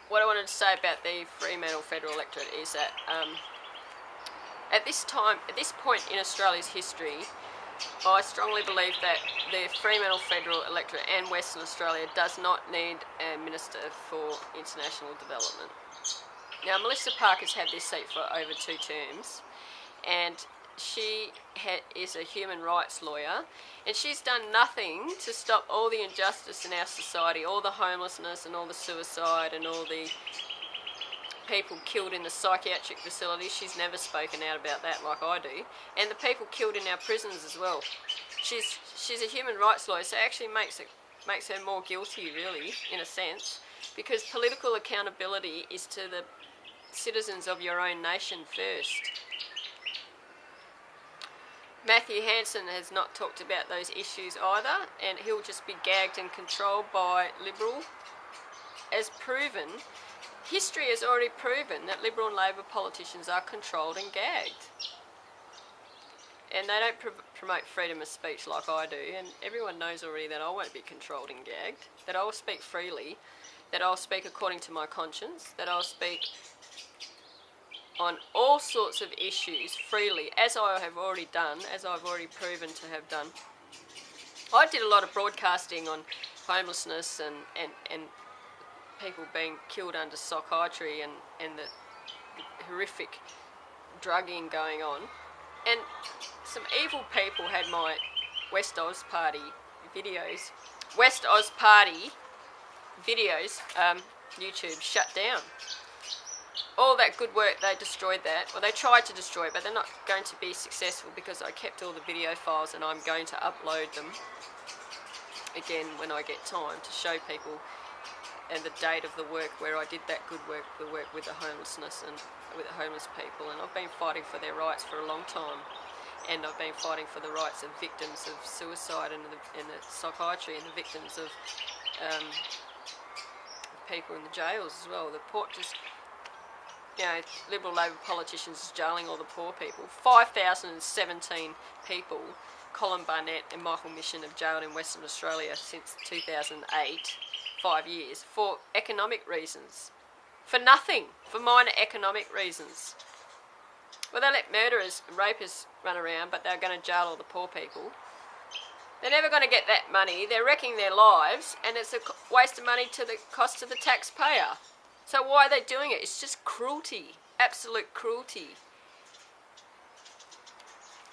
what I wanted to say about the Fremantle federal electorate is that at this point in Australia's history, I strongly believe that the Fremantle federal electorate and Western Australia does not need a Minister for International Development. Now, Melissa Parker's had this seat for over 2 terms, and she is a human rights lawyer, and she's done nothing to stop all the injustice in our society, all the homelessness and all the suicide and all the people killed in the psychiatric facilities. She's never spoken out about that like I do, and the people killed in our prisons as well. She's a human rights lawyer, so it actually makes her more guilty, really, in a sense, because political accountability is to the citizens of your own nation first. Matthew Hansen has not talked about those issues either, and he'll just be gagged and controlled by Liberal. As proven, history has already proven that Liberal and Labor politicians are controlled and gagged. And they don't promote freedom of speech like I do, and everyone knows already that I won't be controlled and gagged, that I will speak freely, that I'll speak according to my conscience, that I'll speak on all sorts of issues freely, as I have already done, as I've already proven to have done. I did a lot of broadcasting on homelessness and people being killed under psychiatry and the horrific drugging going on. And some evil people had my West Oz Party videos, YouTube shut down. All that good work, they destroyed that. Well, they tried to destroy it, but they're not going to be successful because I kept all the video files and I'm going to upload them again when I get time to show people and the date of the work where I did that good work, the work with the homelessness and with the homeless people. And I've been fighting for their rights for a long time. And I've been fighting for the rights of victims of suicide and the psychiatry and the victims of people in the jails as well. The port just... You know, Liberal Labor politicians jailing all the poor people. 5,017 people, Colin Barnett and Michael Mission, have jailed in Western Australia since 2008, 5 years, for economic reasons. For nothing, for minor economic reasons. Well, they let murderers and rapists run around, but they're going to jail all the poor people. They're never going to get that money. They're wrecking their lives, and it's a waste of money to the cost of the taxpayer. So why are they doing it? It's just cruelty, absolute cruelty.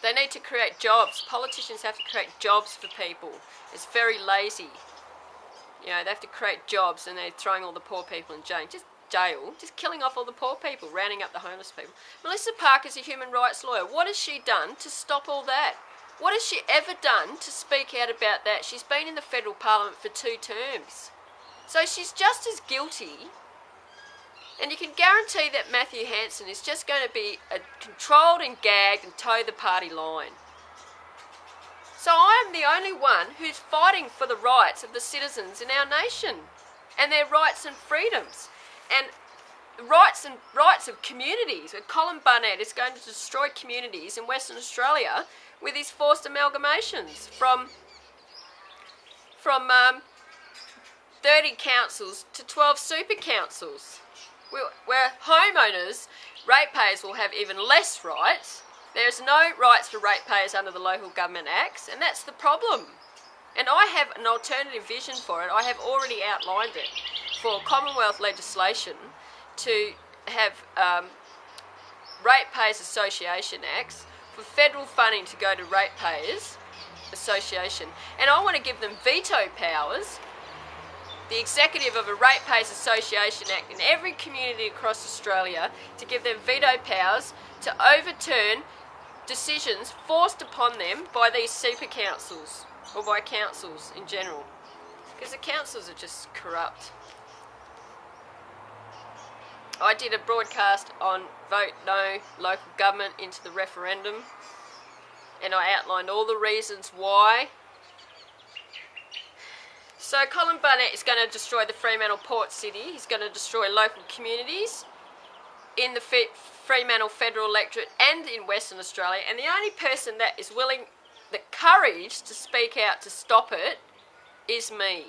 They need to create jobs. Politicians have to create jobs for people. It's very lazy. You know, they have to create jobs and they're throwing all the poor people in jail. Just killing off all the poor people, rounding up the homeless people. Melissa Parker's a human rights lawyer. What has she done to stop all that? What has she ever done to speak out about that? She's been in the federal parliament for 2 terms. So she's just as guilty. And you can guarantee that Matthew Hansen is just going to be controlled and gagged and toe the party line. So I am the only one who's fighting for the rights of the citizens in our nation and their rights and freedoms and rights of communities. And Colin Barnett is going to destroy communities in Western Australia with his forced amalgamations from 30 councils to 12 super councils. Where homeowners, ratepayers will have even less rights. There's no rights for ratepayers under the Local Government Acts, and that's the problem. And I have an alternative vision for it. I have already outlined it for Commonwealth legislation to have Ratepayers Association Acts, for federal funding to go to Ratepayers Association. And I want to give them veto powers, the executive of a Ratepayers Association Act in every community across Australia, to give them veto powers to overturn decisions forced upon them by these super councils, or by councils in general. Because the councils are just corrupt. I did a broadcast on Vote No Local Government into the referendum, and I outlined all the reasons why. So Colin Barnett is going to destroy the Fremantle Port City. He's going to destroy local communities in the Fremantle federal electorate and in Western Australia. And the only person that is willing, the courage to speak out to stop it, is me.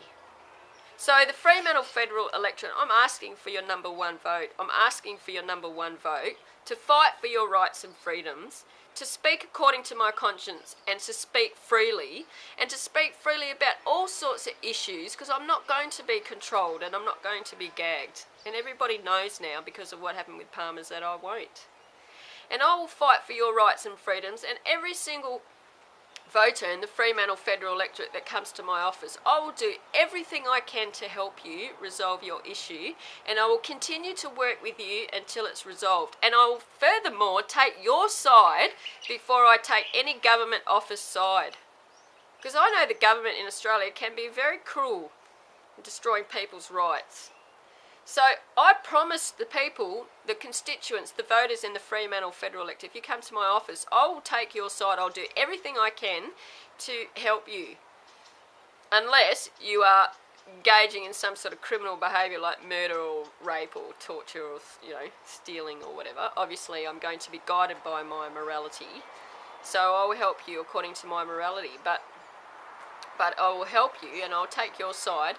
So the Fremantle federal electorate, I'm asking for your number one vote. I'm asking for your number one vote to fight for your rights and freedoms, to speak according to my conscience and to speak freely, and to speak freely about all sorts of issues, because I'm not going to be controlled and I'm not going to be gagged. And everybody knows now, because of what happened with Palmer's, that I won't. And I will fight for your rights and freedoms, and every single voter in the Fremantle federal electorate that comes to my office, I will do everything I can to help you resolve your issue, and I will continue to work with you until it's resolved. And I will furthermore take your side before I take any government office side. Because I know the government in Australia can be very cruel in destroying people's rights. So I promise the people, the constituents, the voters in the Fremantle federal electorate, if you come to my office, I will take your side. I'll do everything I can to help you. Unless you are engaging in some sort of criminal behaviour like murder or rape or torture or, you know, stealing or whatever. Obviously I'm going to be guided by my morality. So I will help you according to my morality. But I will help you, and I'll take your side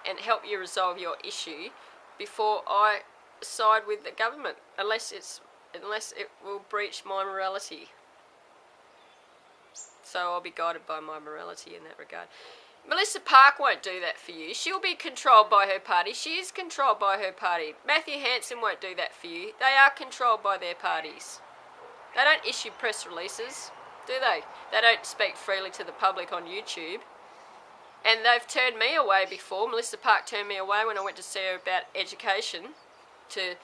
and help you resolve your issue before I side with the government, unless it will breach my morality. So I'll be guided by my morality in that regard. Melissa Park won't do that for you. She'll be controlled by her party. She is controlled by her party. Matthew Hansen won't do that for you. They are controlled by their parties. They don't issue press releases, do they? They don't speak freely to the public on YouTube. And they've turned me away before. Melissa Park turned me away when I went to see her about education, to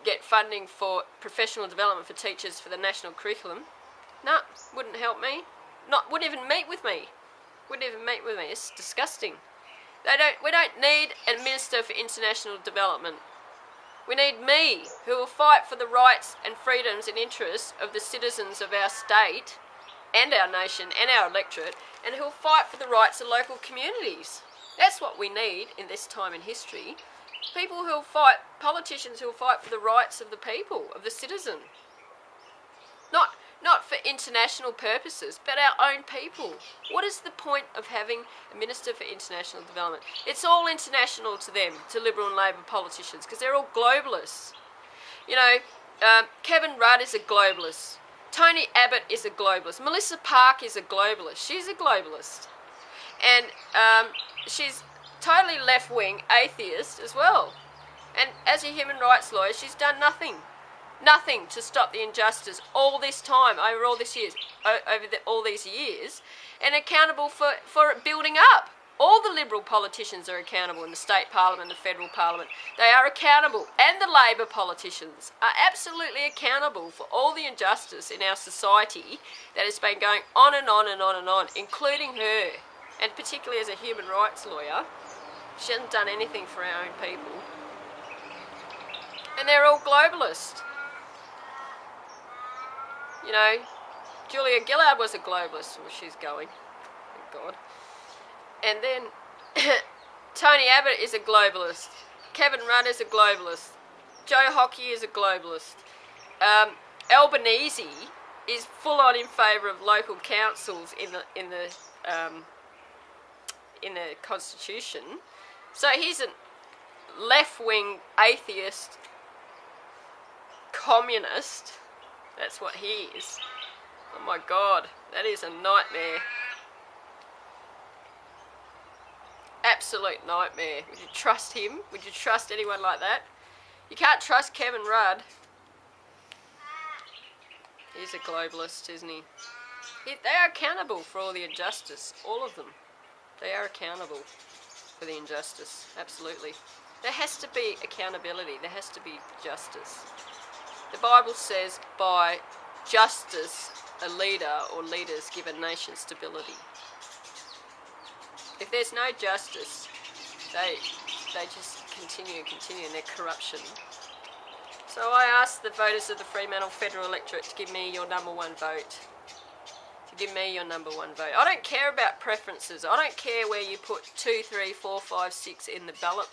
get funding for professional development for teachers for the national curriculum. No, wouldn't help me. Wouldn't even meet with me. Wouldn't even meet with me. It's disgusting. We don't need a Minister for International Development. We need me, who will fight for the rights and freedoms and interests of the citizens of our state and our nation and our electorate, and who will fight for the rights of local communities. That's what we need in this time in history. People who will fight, politicians who will fight for the rights of the people, of the citizen. Not for international purposes, but our own people. What is the point of having a Minister for International Development? It's all international to them, to Liberal and Labor politicians, because they're all globalists. You know, Kevin Rudd is a globalist. Tony Abbott is a globalist. Melissa Park is a globalist. She's a globalist. And she's totally left-wing atheist as well. And as a human rights lawyer, she's done nothing. Nothing to stop the injustice all this time, over all these years, and accountable for it building up. All the Liberal politicians are accountable in the state parliament, the federal parliament. They are accountable, and the Labor politicians are absolutely accountable for all the injustice in our society that has been going on and on and on and on, including her. And particularly as a human rights lawyer, she hasn't done anything for our own people. And they're all globalist. You know, Julia Gillard was a globalist. Well, she's going. Thank God. And then Tony Abbott is a globalist. Kevin Rudd is a globalist. Joe Hockey is a globalist. Albanese is full on in favour of local councils in the Constitution. So he's a left-wing atheist communist. That's what he is. Oh my God, that is a nightmare. Absolute nightmare. Would you trust him? Would you trust anyone like that? You can't trust Kevin Rudd. He's a globalist, isn't he? They are accountable for all the injustice. All of them. They are accountable for the injustice. Absolutely. There has to be accountability. There has to be justice. The Bible says, by justice, a leader or leaders give a nation stability. If there's no justice, they just continue in their corruption. So I ask the voters of the Fremantle federal electorate to give me your number one vote. To give me your number one vote. I don't care about preferences. I don't care where you put 2, 3, 4, 5, 6 in the ballot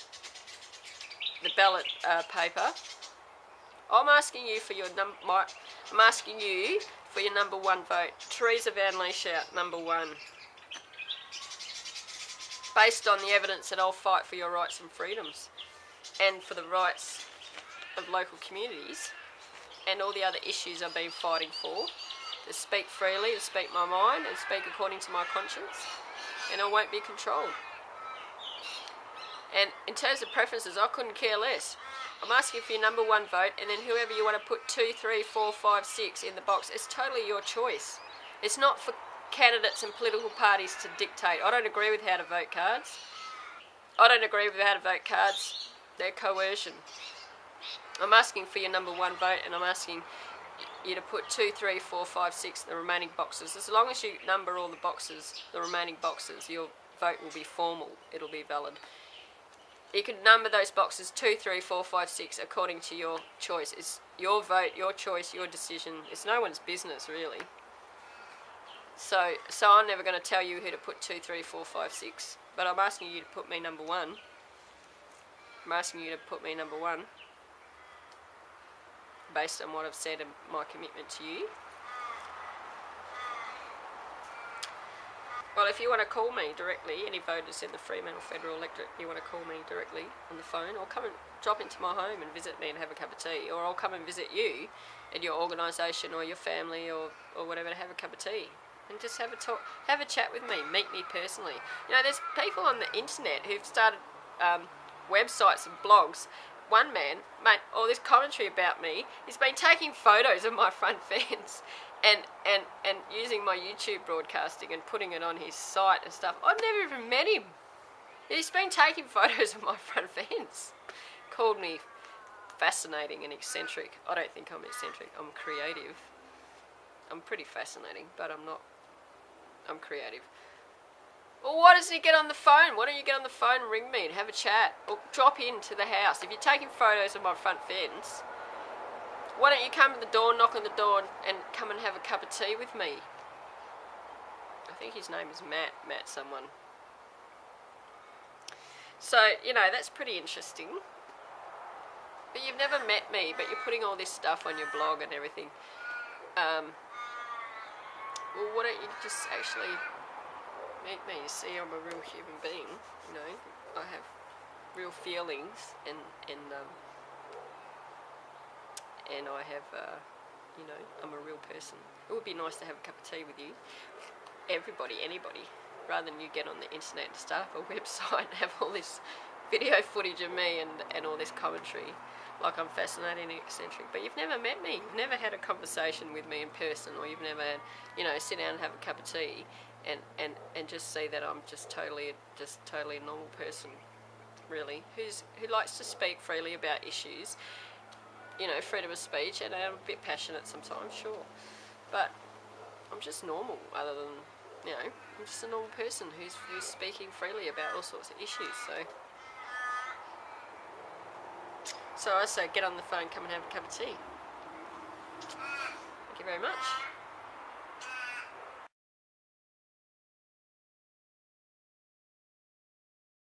paper. I'm asking you for your number one vote. Teresa Van Lieshout, number one. based on the evidence that I'll fight for your rights and freedoms and for the rights of local communities and all the other issues I've been fighting for, to speak freely, to speak my mind and speak according to my conscience, and I won't be controlled. And in terms of preferences, I couldn't care less. I'm asking for your number one vote, and then whoever you want to put 2, 3, 4, 5, 6 in the box, it's totally your choice. It's not for candidates and political parties to dictate. I don't agree with how to vote cards. I don't agree with how to vote cards. They're coercion. I'm asking for your number one vote, and I'm asking you to put 2, 3, 4, 5, 6 in the remaining boxes. As long as you number all the boxes, the remaining boxes, your vote will be formal. It'll be valid. You can number those boxes 2, 3, 4, 5, 6 according to your choice. It's your vote, your choice, your decision. It's no one's business, really. So I'm never going to tell you who to put 2, 3, 4, 5, 6. But I'm asking you to put me number one. I'm asking you to put me number one based on what I've said and my commitment to you. Well, if you want to call me directly, any voters in the Fremantle Federal Electorate, you want to call me directly on the phone, or come and drop into my home and visit me and have a cup of tea, or I'll come and visit you at your organisation or your family or whatever to have a cup of tea and just have a talk, have a chat with me, meet me personally. You know, there's people on the internet who've started websites and blogs. One man made all this commentary about me. He's been taking photos of my front fence and using my YouTube broadcasting and putting it on his site and stuff. I've never even met him. He's been taking photos of my front fence. Called me fascinating and eccentric. I don't think I'm eccentric. I'm creative. I'm pretty fascinating, but I'm not. I'm creative. Well, why doesn't he get on the phone? Why don't you get on the phone and ring me and have a chat? Or drop into the house. If you're taking photos of my front fence, why don't you come to the door, knock on the door and come and have a cup of tea with me? I think his name is Matt someone. So, you know, that's pretty interesting. But you've never met me, but you're putting all this stuff on your blog and everything. Well, why don't you just actually meet me? You see, I'm a real human being, you know. I have real feelings and I have, you know, I'm a real person. It would be nice to have a cup of tea with you. Everybody, anybody. Rather than you get on the internet and start up a website and have all this video footage of me and all this commentary. Like I'm fascinating and eccentric. But you've never met me. You've never had a conversation with me in person, or you've never had, you know, sit down and have a cup of tea and just see that I'm just totally a normal person, really, who likes to speak freely about issues. You know, freedom of speech, and I'm a bit passionate sometimes, sure. But I'm just normal, other than, you know, I'm just a normal person who's speaking freely about all sorts of issues, So I say get on the phone, come and have a cup of tea. Thank you very much.